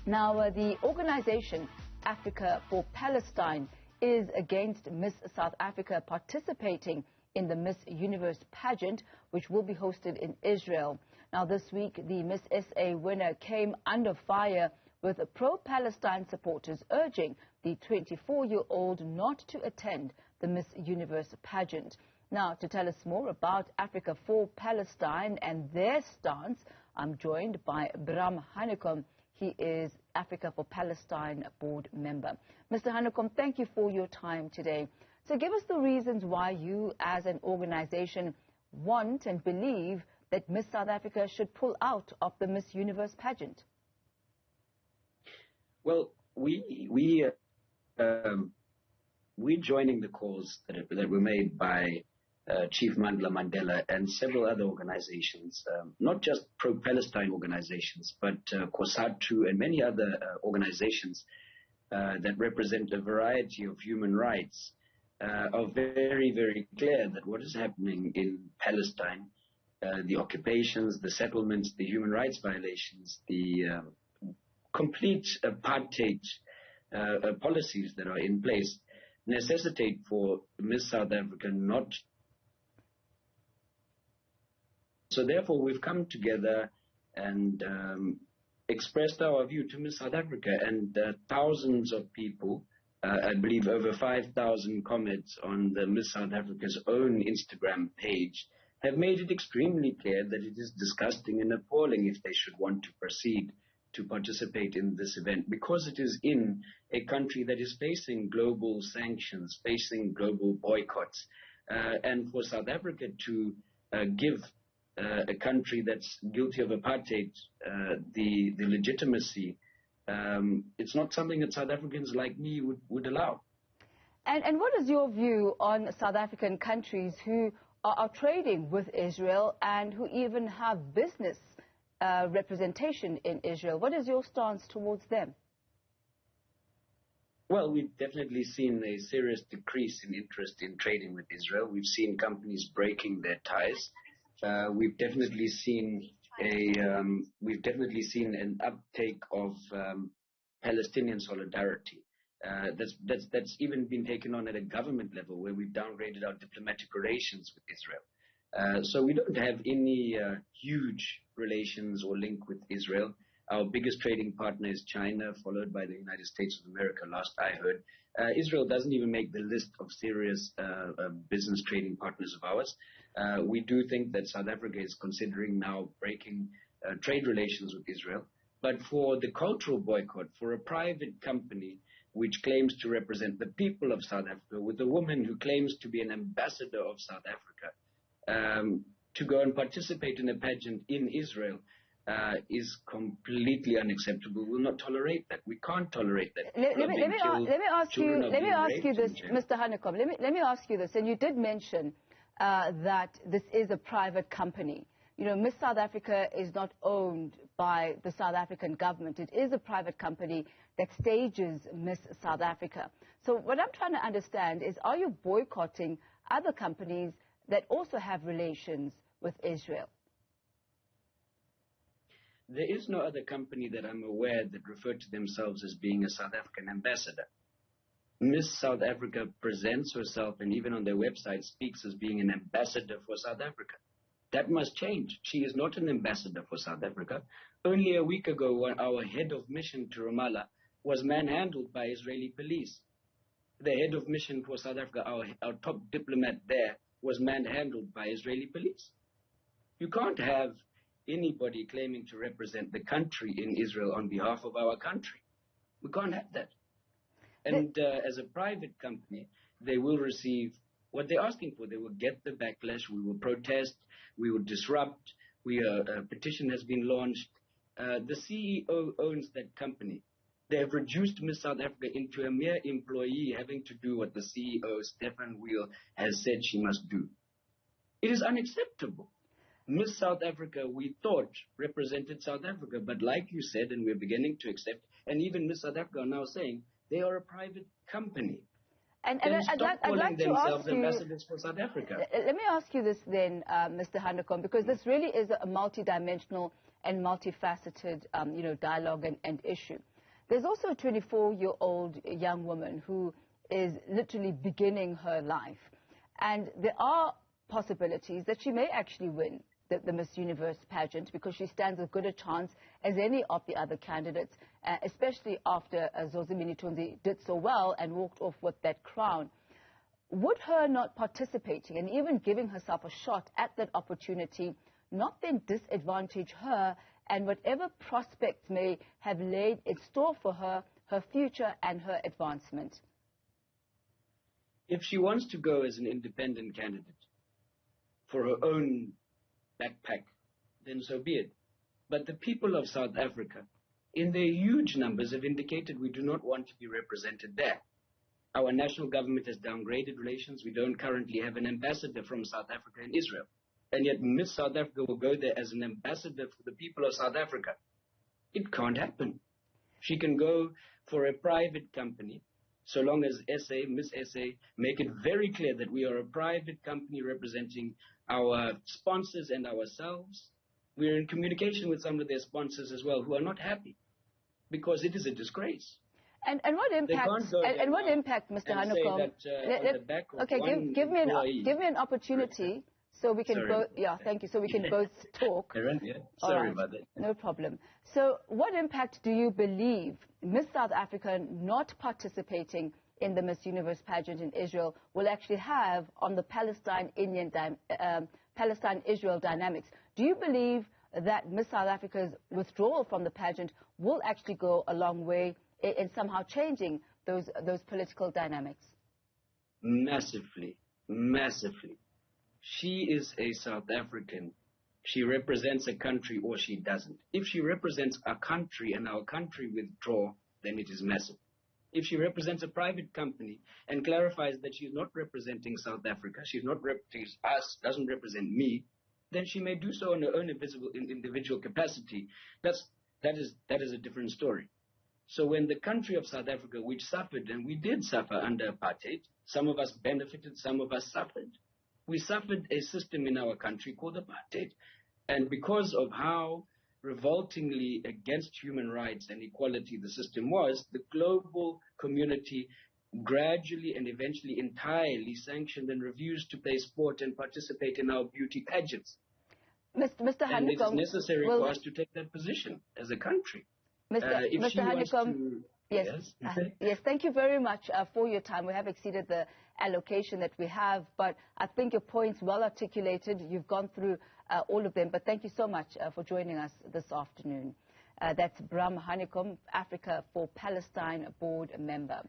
Now, the organization Africa for Palestine is against Miss South Africa participating in the Miss Universe pageant, which will be hosted in Israel. Now, this week, the Miss SA winner came under fire with pro-Palestine supporters urging the 24-year-old not to attend the Miss Universe pageant. Now, to tell us more about Africa for Palestine and their stance, I'm joined by Bram Hanekom. He is Africa for Palestine board member. Mr. Hanekom, thank you for your time today. So give us the reasons why you as an organization want and believe that Miss South Africa should pull out of the Miss Universe pageant. Well, we're joining the calls that were made by Chief Mandla Mandela and several other organizations, not just pro-Palestine organizations, but COSATU and many other organizations that represent a variety of human rights, are very, very clear that what is happening in Palestine, the occupations, the settlements, the human rights violations, the complete apartheid policies that are in place necessitate for Miss South Africa not. So therefore, we've come together and expressed our view to Miss South Africa, and thousands of people, I believe over 5,000 comments on the Miss South Africa's own Instagram page, have made it extremely clear that it is disgusting and appalling if they should want to proceed to participate in this event, because it is in a country that is facing global sanctions, facing global boycotts, and for South Africa to give a country that's guilty of apartheid the legitimacy, it's not something that South Africans like me would allow. And what is your view on South African countries who are trading with Israel and who even have business representation in Israel? What is your stance towards them? Well, we've definitely seen a serious decrease in interest in trading with Israel. We've seen companies breaking their ties. We've definitely seen an uptake of Palestinian solidarity. That's even been taken on at a government level, where we've downgraded our diplomatic relations with Israel. So we don't have any huge relations or link with Israel. Our biggest trading partner is China, followed by the United States of America, last I heard. Israel doesn't even make the list of serious business trading partners of ours. We do think that South Africa is considering now breaking trade relations with Israel. But for the cultural boycott, for a private company which claims to represent the people of South Africa, with a woman who claims to be an ambassador of South Africa, to go and participate in a pageant in Israel, is completely unacceptable. We will not tolerate that. We can't tolerate that. Let me ask you this, Mr. Hanekom. Let me ask you this. And you did mention that this is a private company. You know, Miss South Africa is not owned by the South African government. It is a private company that stages Miss South Africa. So what I'm trying to understand is, are you boycotting other companies that also have relations with Israel? There is no other company that I'm aware that refer to themselves as being a South African ambassador. Miss South Africa presents herself, and even on their website speaks as being an ambassador for South Africa. That must change. She is not an ambassador for South Africa. Only a week ago, our head of mission to Ramallah was manhandled by Israeli police. The head of mission for South Africa, our top diplomat there, was manhandled by Israeli police. You can't have anybody claiming to represent the country in Israel on behalf of our country. We can't have that. And as a private company, they will receive what they're asking for. They will get the backlash. We will protest. We will disrupt. A petition has been launched. The CEO owns that company. They have reduced Miss South Africa into a mere employee having to do what the CEO, Stefan Wheel, has said she must do. It is unacceptable. Miss South Africa, we thought, represented South Africa, but like you said, and we're beginning to accept, and even Miss South Africa are now saying, they are a private company. And I'd like to ask you, ambassadors for South Africa. Let me ask you this then, Mr. Hanekom, because this really is a multidimensional and multifaceted, dialogue and issue. There's also a 24-year-old young woman who is literally beginning her life. And there are possibilities that she may actually win the Miss Universe pageant because she stands as good a chance as any of the other candidates, especially after Zozimini Tunzi did so well and walked off with that crown. Would her not participating and even giving herself a shot at that opportunity not then disadvantage her and whatever prospects may have laid in store for her, her future and her advancement? If she wants to go as an independent candidate for her own backpack, then so be it. But the people of South Africa, in their huge numbers, have indicated we do not want to be represented there. Our national government has downgraded relations. We don't currently have an ambassador from South Africa in Israel. And yet Miss South Africa will go there as an ambassador for the people of South Africa. It can't happen. She can go for a private company, so long as Miss SA, make it very clear that we are a private company representing our sponsors and ourselves. We're in communication with some of their sponsors as well who are not happy because it is a disgrace. And what impact, Mr. Hanekom? Okay, give me an opportunity so we can both. Yeah, thank you. So we can both talk. Sorry about that. No problem. So, what impact do you believe Miss South Africa not participating in the Miss Universe pageant in Israel will actually have on the Palestine-Israel dynamics? Do you believe that Miss South Africa's withdrawal from the pageant will actually go a long way in somehow changing those political dynamics? Massively, massively. She is a South African. She represents a country or she doesn't. If she represents a country and our country withdraw, then it is massive. If she represents a private company and clarifies that she's not representing South Africa, she's not representing us, doesn't represent me, then she may do so in her own individual capacity. That is a different story. So when the country of South Africa, which suffered, and we did suffer under apartheid, some of us benefited, some of us suffered. We suffered a system in our country called apartheid. And because of how revoltingly against human rights and equality the system was, the global community gradually and eventually entirely sanctioned and refused to play sport and participate in our beauty pageants. Mr. Hanekom, and it's necessary for us to take that position as a country. Mr. Hanekom, yes, thank you very much for your time. We have exceeded the allocation that we have, but I think your points well articulated. You've gone through all of them, but thank you so much for joining us this afternoon. That's Bram Hanekom, Africa for Palestine board member.